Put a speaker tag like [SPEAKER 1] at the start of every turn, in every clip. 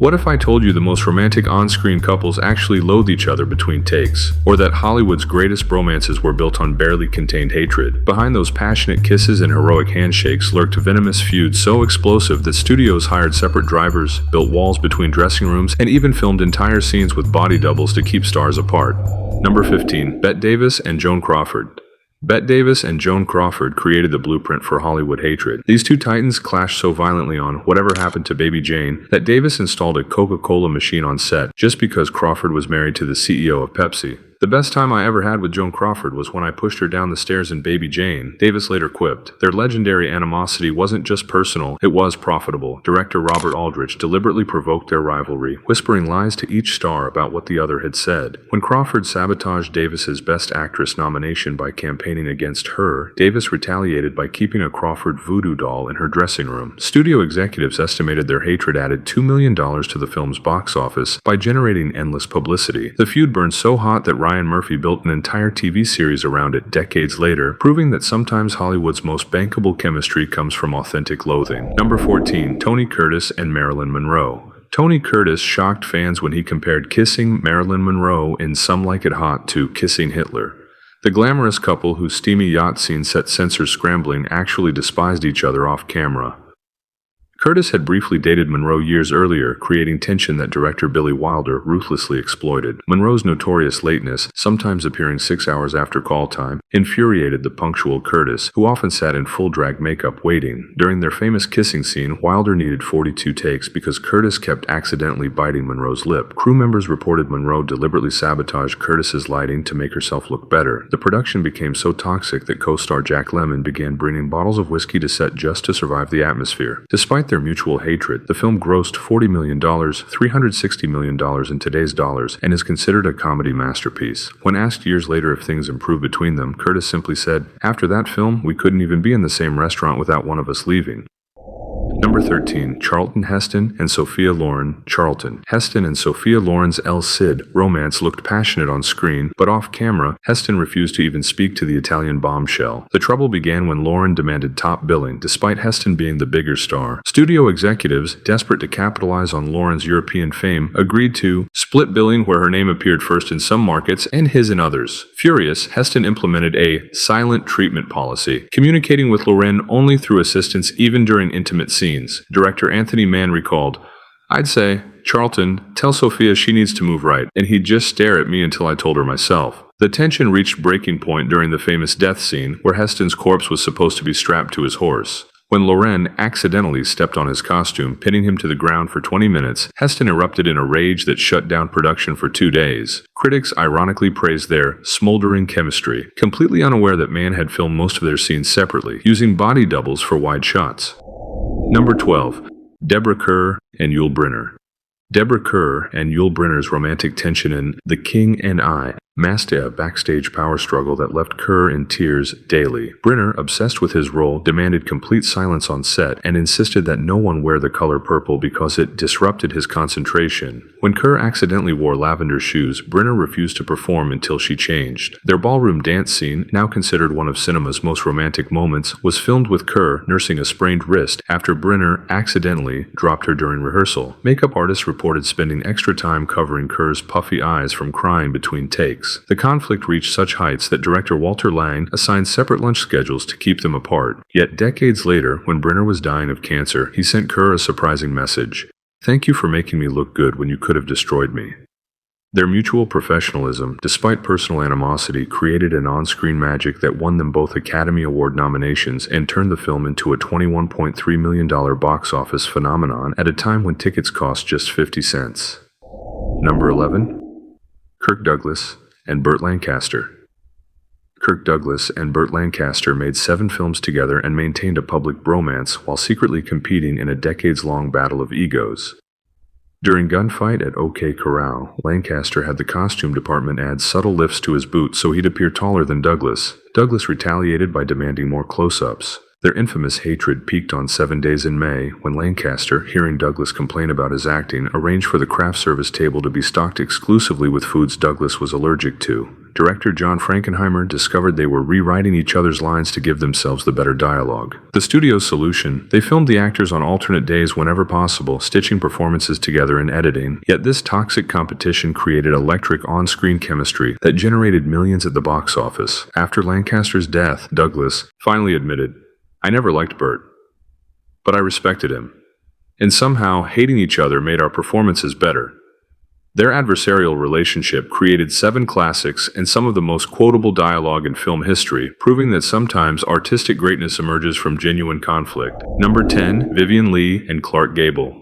[SPEAKER 1] What if I told you the most romantic on-screen couples actually loathe each other between takes? Or that Hollywood's greatest bromances were built on barely contained hatred? Behind those passionate kisses and heroic handshakes lurked venomous feuds so explosive that studios hired separate drivers, built walls between dressing rooms, and even filmed entire scenes with body doubles to keep stars apart. Number 15. Bette Davis and Joan Crawford. Bette Davis and Joan Crawford created the blueprint for Hollywood hatred. These two titans clashed so violently on Whatever Happened to Baby Jane that Davis installed a Coca-Cola machine on set just because Crawford was married to the CEO of Pepsi. The best time I ever had with Joan Crawford was when I pushed her down the stairs in Baby Jane, Davis later quipped. Their legendary animosity wasn't just personal, it was profitable. Director Robert Aldrich deliberately provoked their rivalry, whispering lies to each star about what the other had said. When Crawford sabotaged Davis's Best Actress nomination by campaigning against her, Davis retaliated by keeping a Crawford voodoo doll in her dressing room. Studio executives estimated their hatred added $2 million to the film's box office by generating endless publicity. The feud burned so hot that Ryan Murphy built an entire TV series around it decades later, proving that sometimes Hollywood's most bankable chemistry comes from authentic loathing. Number 14. Tony Curtis and Marilyn Monroe. Tony Curtis shocked fans when he compared kissing Marilyn Monroe in Some Like It Hot to kissing Hitler. The glamorous couple whose steamy yacht scene set censors scrambling actually despised each other off camera. Curtis had briefly dated Monroe years earlier, creating tension that director Billy Wilder ruthlessly exploited. Monroe's notorious lateness, sometimes appearing 6 hours after call time, infuriated the punctual Curtis, who often sat in full drag makeup waiting. During their famous kissing scene, Wilder needed 42 takes because Curtis kept accidentally biting Monroe's lip. Crew members reported Monroe deliberately sabotaged Curtis's lighting to make herself look better. The production became so toxic that co-star Jack Lemmon began bringing bottles of whiskey to set just to survive the atmosphere. Despite their mutual hatred, the film grossed $40 million, $360 million in today's dollars, and is considered a comedy masterpiece. When asked years later if things improved between them, Curtis simply said, "After that film, we couldn't even be in the same restaurant without one of us leaving." Number 13. Charlton Heston and Sophia Loren. Charlton Heston and Sophia Loren's El Cid romance looked passionate on screen, but off camera, Heston refused to even speak to the Italian bombshell. The trouble began when Loren demanded top billing, despite Heston being the bigger star. Studio executives, desperate to capitalize on Loren's European fame, agreed to split billing where her name appeared first in some markets and his in others. Furious, Heston implemented a silent treatment policy, communicating with Loren only through assistants even during intimate scenes. Director Anthony Mann recalled, "I'd say, 'Charlton, tell Sophia she needs to move right,' and he'd just stare at me until I told her myself." The tension reached breaking point during the famous death scene where Heston's corpse was supposed to be strapped to his horse. When Loren accidentally stepped on his costume, pinning him to the ground for 20 minutes, Heston erupted in a rage that shut down production for 2 days. Critics ironically praised their smoldering chemistry, completely unaware that Mann had filmed most of their scenes separately, using body doubles for wide shots. Number 12. Deborah Kerr and Yul Brynner. Deborah Kerr and Yul Brynner's romantic tension in The King and I masked a backstage power struggle that left Kerr in tears daily. Brinner, obsessed with his role, demanded complete silence on set and insisted that no one wear the color purple because it disrupted his concentration. When Kerr accidentally wore lavender shoes, Brinner refused to perform until she changed. Their ballroom dance scene, now considered one of cinema's most romantic moments, was filmed with Kerr nursing a sprained wrist after Brinner accidentally dropped her during rehearsal. Makeup artists reported spending extra time covering Kerr's puffy eyes from crying between takes. The conflict reached such heights that director Walter Lang assigned separate lunch schedules to keep them apart. Yet decades later, when Brinner was dying of cancer, he sent Kerr a surprising message. "Thank you for making me look good when you could have destroyed me." Their mutual professionalism, despite personal animosity, created an on-screen magic that won them both Academy Award nominations and turned the film into a $21.3 million box office phenomenon at a time when tickets cost just 50 cents. Number 11. Kirk Douglas and Burt Lancaster. Kirk Douglas and Burt Lancaster made 7 films together and maintained a public bromance while secretly competing in a decades-long battle of egos. During gunfight at OK Corral, Lancaster had the costume department add subtle lifts to his boots so he'd appear taller than Douglas. Douglas retaliated by demanding more close-ups. Their infamous hatred peaked on 7 Days in May, when Lancaster, hearing Douglas complain about his acting, arranged for the craft service table to be stocked exclusively with foods Douglas was allergic to. director John Frankenheimer discovered they were rewriting each other's lines to give themselves the better dialogue. The studio's solution: they filmed the actors on alternate days whenever possible, stitching performances together in editing. Yet this toxic competition created electric on-screen chemistry that generated millions at the box office. After Lancaster's death, Douglas finally admitted, "I never liked Bert, but I respected him. And somehow, hating each other made our performances better." Their adversarial relationship created 7 classics and some of the most quotable dialogue in film history, proving that sometimes artistic greatness emerges from genuine conflict. Number 10. Vivien Leigh and Clark Gable.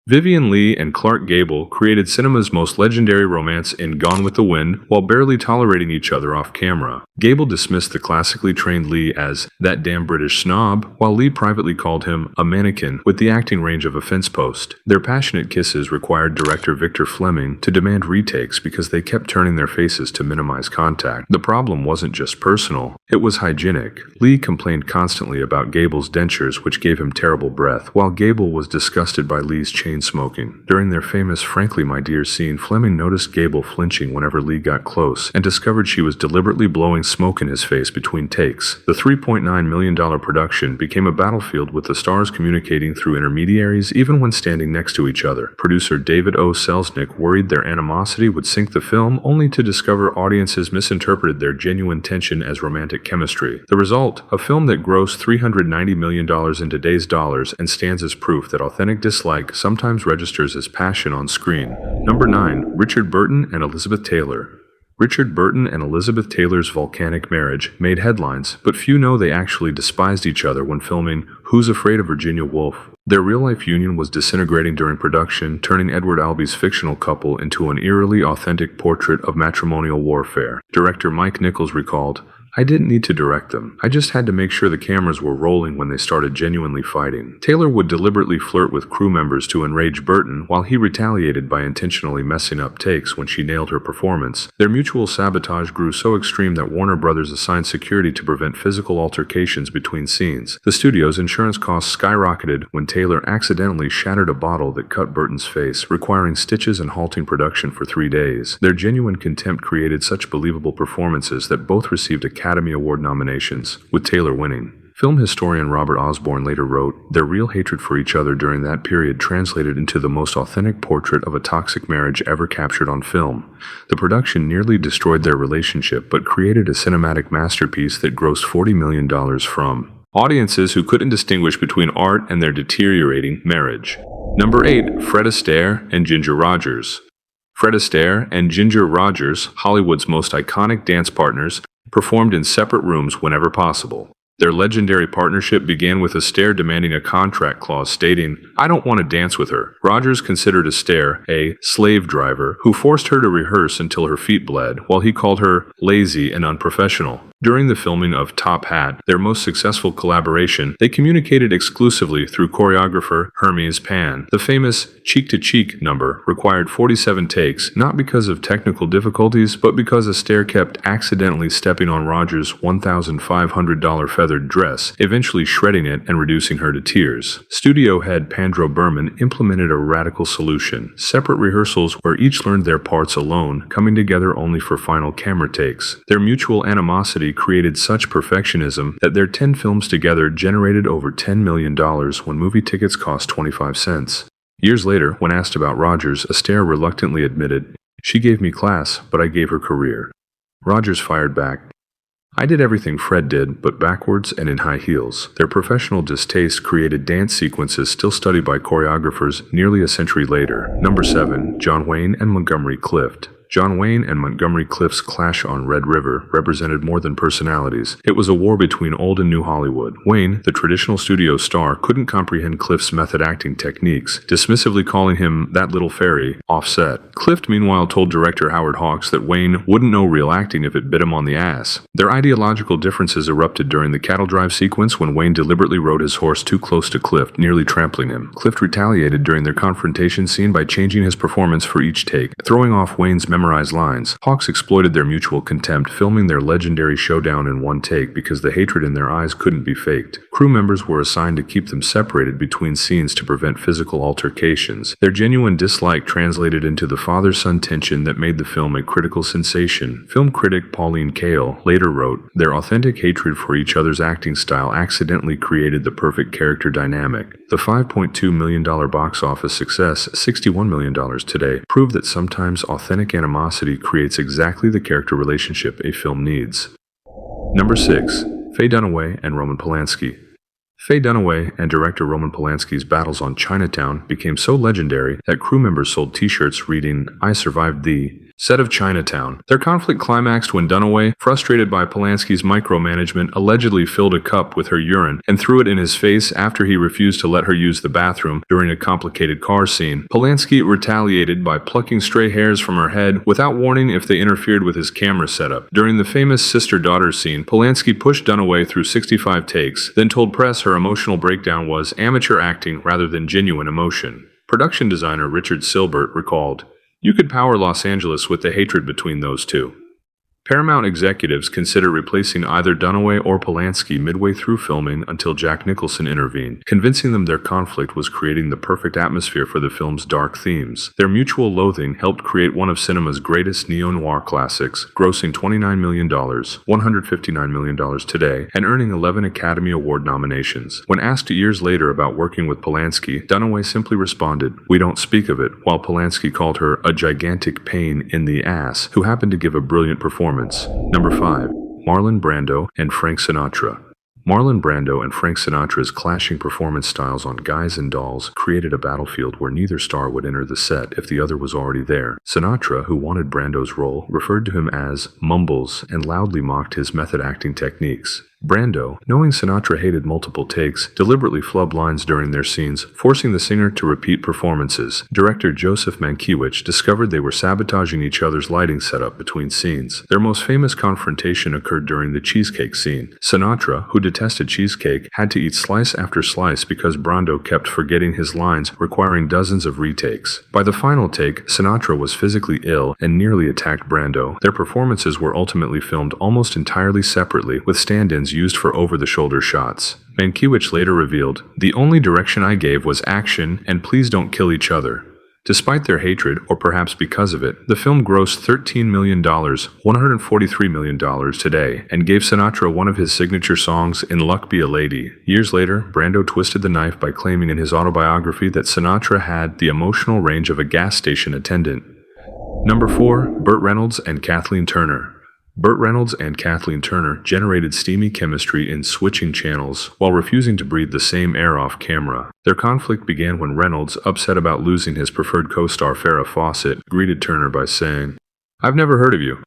[SPEAKER 1] Vivien Leigh and Clark Gable created cinema's most legendary romance in Gone with the Wind while barely tolerating each other off camera. Gable dismissed the classically trained Leigh as "that damn British snob," while Leigh privately called him a mannequin with the acting range of a fence post. Their passionate kisses required director Victor Fleming to demand retakes because they kept turning their faces to minimize contact. The problem wasn't just personal, it was hygienic. Leigh complained constantly about Gable's dentures, which gave him terrible breath, while Gable was disgusted by Leigh's chain smoking. During their famous "Frankly, My Dear" scene, Fleming noticed Gable flinching whenever Leigh got close and discovered she was deliberately blowing smoke in his face between takes. The $3.9 million production became a battlefield with the stars communicating through intermediaries even when standing next to each other. Producer David O. Selznick worried their animosity would sink the film, only to discover audiences misinterpreted their genuine tension as romantic chemistry. The result? A film that grossed $390 million in today's dollars and stands as proof that authentic dislike sometimes registers as passion on screen. Number 9. Richard Burton and Elizabeth Taylor. Richard Burton and Elizabeth Taylor's volcanic marriage made headlines, but few know they actually despised each other when filming Who's Afraid of Virginia Woolf? Their real-life union was disintegrating during production, turning Edward Albee's fictional couple into an eerily authentic portrait of matrimonial warfare. Director Mike Nichols recalled, "I didn't need to direct them. I just had to make sure the cameras were rolling when they started genuinely fighting." Taylor would deliberately flirt with crew members to enrage Burton, while he retaliated by intentionally messing up takes when she nailed her performance. Their mutual sabotage grew so extreme that Warner Brothers assigned security to prevent physical altercations between scenes. The studio's insurance costs skyrocketed when Taylor accidentally shattered a bottle that cut Burton's face, requiring stitches and halting production for 3 days. Their genuine contempt created such believable performances that both received Academy Award nominations, with Taylor winning. Film historian Robert Osborne later wrote, "Their real hatred for each other during that period translated into the most authentic portrait of a toxic marriage ever captured on film. The production nearly destroyed their relationship, but created a cinematic masterpiece that grossed $40 million from audiences who couldn't distinguish between art and their deteriorating marriage." Number 8. Fred Astaire and Ginger Rogers. Fred Astaire and Ginger Rogers, Hollywood's most iconic dance partners, performed in separate rooms whenever possible. Their legendary partnership began with Astaire demanding a contract clause stating, "I don't want to dance with her." Rogers considered Astaire a slave driver who forced her to rehearse until her feet bled, while he called her lazy and unprofessional. During the filming of Top Hat, their most successful collaboration, they communicated exclusively through choreographer Hermes Pan. The famous Cheek to Cheek number required 47 takes, not because of technical difficulties, but because Astaire kept accidentally stepping on Rogers' $1,500 feathered dress, eventually shredding it and reducing her to tears. Studio head Pandro Berman implemented a radical solution: separate rehearsals where each learned their parts alone, coming together only for final camera takes. Their mutual animosity created such perfectionism that their 10 films together generated over $10 million when movie tickets cost 25 cents. Years later, when asked about Rogers, Astaire reluctantly admitted, "She gave me class, but I gave her career." Rogers fired back, "I did everything Fred did, but backwards and in high heels." Their professional distaste created dance sequences still studied by choreographers nearly a century later. Number 7. John Wayne and Montgomery Clift. John Wayne and Montgomery Clift's clash on Red River represented more than personalities. It was a war between old and new Hollywood. Wayne, the traditional studio star, couldn't comprehend Clift's method acting techniques, dismissively calling him "that little fairy" offset. Clift, meanwhile, told director Howard Hawks that Wayne wouldn't know real acting if it bit him on the ass. Their ideological differences erupted during the cattle drive sequence when Wayne deliberately rode his horse too close to Clift, nearly trampling him. Clift retaliated during their confrontation scene by changing his performance for each take, throwing off Wayne's memorize lines, Hawks exploited their mutual contempt, filming their legendary showdown in one take because the hatred in their eyes couldn't be faked. Crew members were assigned to keep them separated between scenes to prevent physical altercations. Their genuine dislike translated into the father-son tension that made the film a critical sensation. Film critic Pauline Kael later wrote, "Their authentic hatred for each other's acting style accidentally created the perfect character dynamic." The $5.2 million box office success, $61 million today, proved that sometimes authentic animosity creates exactly the character relationship a film needs. Number 6. Faye Dunaway and Roman Polanski. Faye Dunaway and director Roman Polanski's battles on Chinatown became so legendary that crew members sold t-shirts reading, "I survived the set of Chinatown." Their conflict climaxed when Dunaway, frustrated by Polanski's micromanagement, allegedly filled a cup with her urine and threw it in his face after he refused to let her use the bathroom during a complicated car scene. Polanski retaliated by plucking stray hairs from her head without warning if they interfered with his camera setup. During the famous sister-daughter scene, Polanski pushed Dunaway through 65 takes, then told press her emotional breakdown was amateur acting rather than genuine emotion. Production designer Richard Silbert recalled, "You could power Los Angeles with the hatred between those two." Paramount executives considered replacing either Dunaway or Polanski midway through filming until Jack Nicholson intervened, convincing them their conflict was creating the perfect atmosphere for the film's dark themes. Their mutual loathing helped create one of cinema's greatest neo-noir classics, grossing $29 million, $159 million today, and earning 11 Academy Award nominations. When asked years later about working with Polanski, Dunaway simply responded, "We don't speak of it," while Polanski called her a gigantic pain in the ass who happened to give a brilliant performance. Number 5. Marlon Brando and Frank Sinatra. Marlon Brando and Frank Sinatra's clashing performance styles on Guys and Dolls created a battlefield where neither star would enter the set if the other was already there. Sinatra, who wanted Brando's role, referred to him as Mumbles and loudly mocked his method acting techniques. Brando, knowing Sinatra hated multiple takes, deliberately flubbed lines during their scenes, forcing the singer to repeat performances. Director Joseph Mankiewicz discovered they were sabotaging each other's lighting setup between scenes. Their most famous confrontation occurred during the cheesecake scene. Sinatra, who detested cheesecake, had to eat slice after slice because Brando kept forgetting his lines, requiring dozens of retakes. By the final take, Sinatra was physically ill and nearly attacked Brando. Their performances were ultimately filmed almost entirely separately, with stand-ins used for over-the-shoulder shots. Mankiewicz later revealed, "The only direction I gave was action and please don't kill each other." Despite their hatred, or perhaps because of it, the film grossed $13 million, $143 million today, and gave Sinatra one of his signature songs, "In Luck Be a Lady." Years later, Brando twisted the knife by claiming in his autobiography that Sinatra had the emotional range of a gas station attendant. Number 4. Burt Reynolds and Kathleen Turner. Burt Reynolds and Kathleen Turner generated steamy chemistry in switching channels while refusing to breathe the same air off camera. Their conflict began when Reynolds, upset about losing his preferred co-star Farrah Fawcett, greeted Turner by saying, "I've never heard of you."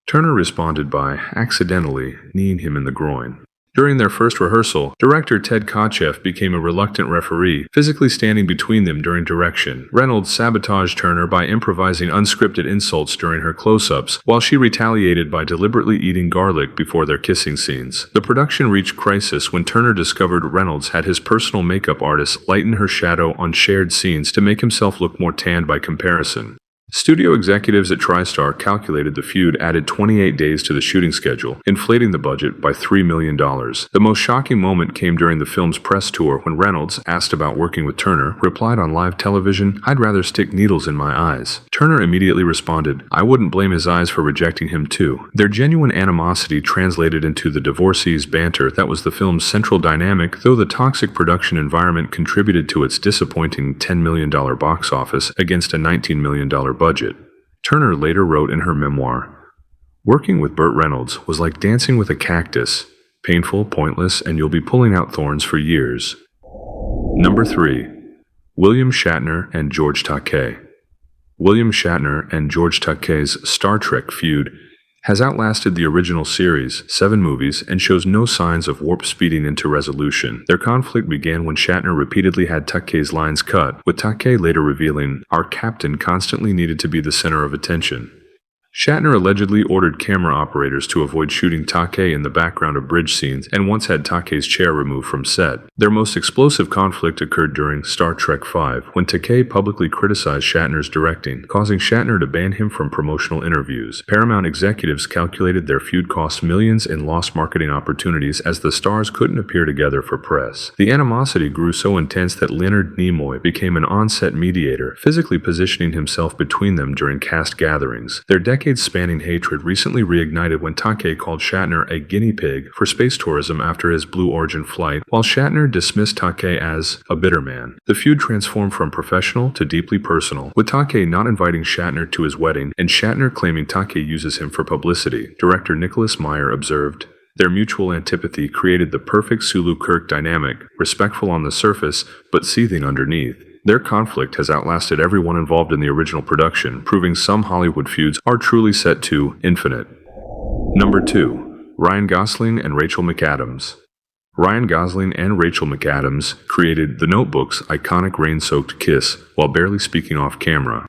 [SPEAKER 1] Turner responded by accidentally kneeing him in the groin. During their first rehearsal, director Ted Kotcheff became a reluctant referee, physically standing between them during direction. Reynolds sabotaged Turner by improvising unscripted insults during her close-ups, while she retaliated by deliberately eating garlic before their kissing scenes. The production reached crisis when Turner discovered Reynolds had his personal makeup artist lighten her shadow on shared scenes to make himself look more tanned by comparison. Studio executives at TriStar calculated the feud added 28 days to the shooting schedule, inflating the budget by $3 million. The most shocking moment came during the film's press tour when Reynolds, asked about working with Turner, replied on live television, "I'd rather stick needles in my eyes." Turner immediately responded, "I wouldn't blame his eyes for rejecting him too." Their genuine animosity translated into the divorcees' banter that was the film's central dynamic, though the toxic production environment contributed to its disappointing $10 million box office against a $19 million budget. Turner later wrote in her memoir, "Working with Burt Reynolds was like dancing with a cactus. Painful, pointless, and you'll be pulling out thorns for years." Number 3. William Shatner and George Takei. William Shatner and George Takei's Star Trek feud has outlasted the original series, 7 movies, and shows no signs of warp speeding into resolution. Their conflict began when Shatner repeatedly had Takei's lines cut, with Takei later revealing, "Our captain constantly needed to be the center of attention." Shatner allegedly ordered camera operators to avoid shooting Takei in the background of bridge scenes and once had Takei's chair removed from set. Their most explosive conflict occurred during Star Trek V, when Takei publicly criticized Shatner's directing, causing Shatner to ban him from promotional interviews. Paramount executives calculated their feud cost millions in lost marketing opportunities as the stars couldn't appear together for press. The animosity grew so intense that Leonard Nimoy became an on-set mediator, physically positioning himself between them during cast gatherings. Their decades-spanning hatred recently reignited when Takei called Shatner a guinea pig for space tourism after his Blue Origin flight, while Shatner dismissed Takei as a bitter man. The feud transformed from professional to deeply personal, with Takei not inviting Shatner to his wedding and Shatner claiming Takei uses him for publicity. Director Nicholas Meyer observed, "Their mutual antipathy created the perfect Sulu-Kirk dynamic, respectful on the surface, but seething underneath. Their conflict has outlasted everyone involved in the original production, proving some Hollywood feuds are truly set to infinite." Number 2. Ryan Gosling and Rachel McAdams. Ryan Gosling and Rachel McAdams created The Notebook's iconic rain-soaked kiss while barely speaking off camera.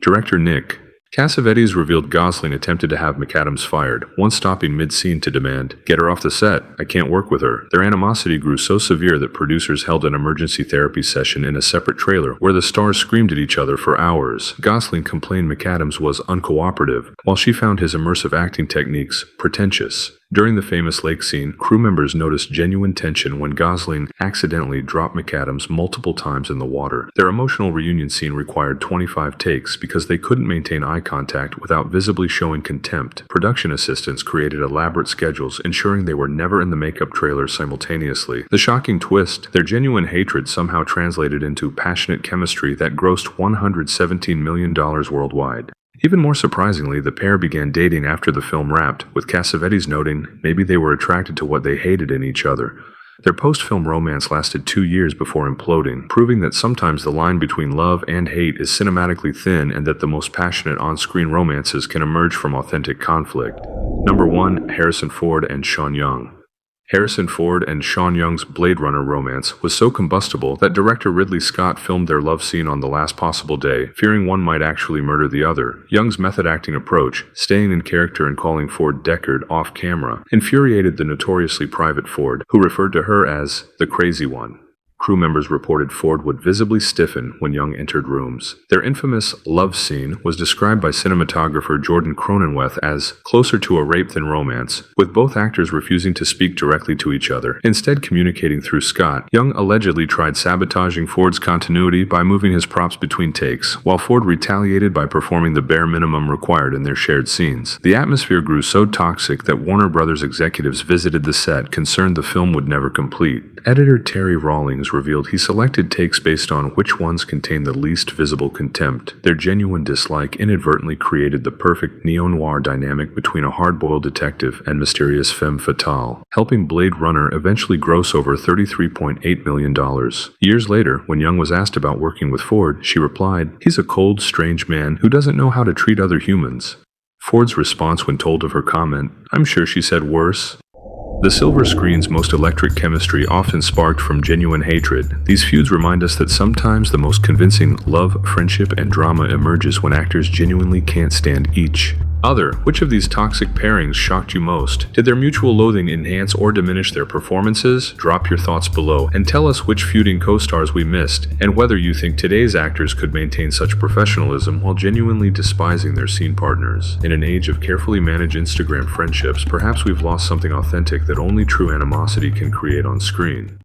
[SPEAKER 1] Director Nick Cassavetes revealed Gosling attempted to have McAdams fired, once stopping mid-scene to demand, "Get her off the set, I can't work with her." Their animosity grew so severe that producers held an emergency therapy session in a separate trailer where the stars screamed at each other for hours. Gosling complained McAdams was uncooperative, while she found his immersive acting techniques pretentious. During the famous lake scene, crew members noticed genuine tension when Gosling accidentally dropped McAdams multiple times in the water. Their emotional reunion scene required 25 takes because they couldn't maintain eye contact without visibly showing contempt. Production assistants created elaborate schedules, ensuring they were never in the makeup trailer simultaneously. The shocking twist, their genuine hatred somehow translated into passionate chemistry that grossed $117 million worldwide. Even more surprisingly, the pair began dating after the film wrapped, with Cassavetes noting maybe they were attracted to what they hated in each other. Their post-film romance lasted 2 years before imploding, proving that sometimes the line between love and hate is cinematically thin and that the most passionate on-screen romances can emerge from authentic conflict. Number 1. Harrison Ford and Sean Young. Harrison Ford and Sean Young's Blade Runner romance was so combustible that director Ridley Scott filmed their love scene on the last possible day, fearing one might actually murder the other. Young's method acting approach, staying in character and calling Ford Deckard off camera, infuriated the notoriously private Ford, who referred to her as the crazy one. Crew members reported Ford would visibly stiffen when Young entered rooms. Their infamous love scene was described by cinematographer Jordan Cronenweth as closer to a rape than romance, with both actors refusing to speak directly to each other, instead communicating through Scott. Young allegedly tried sabotaging Ford's continuity by moving his props between takes, while Ford retaliated by performing the bare minimum required in their shared scenes. The atmosphere grew so toxic that Warner Brothers executives visited the set, concerned the film would never complete. Editor Terry Rawlings revealed he selected takes based on which ones contained the least visible contempt. Their genuine dislike inadvertently created the perfect neo-noir dynamic between a hard-boiled detective and mysterious femme fatale, helping Blade Runner eventually gross over $33.8 million. Years later, when Young was asked about working with Ford, she replied, "He's a cold, strange man who doesn't know how to treat other humans." Ford's response when told of her comment, "I'm sure she said worse." The silver screen's most electric chemistry often sparked from genuine hatred. These feuds remind us that sometimes the most convincing love, friendship, and drama emerges when actors genuinely can't stand each other. Which of these toxic pairings shocked you most? Did their mutual loathing enhance or diminish their performances? Drop your thoughts below and tell us which feuding co-stars we missed, and whether you think today's actors could maintain such professionalism while genuinely despising their scene partners. In an age of carefully managed Instagram friendships, perhaps we've lost something authentic that only true animosity can create on screen.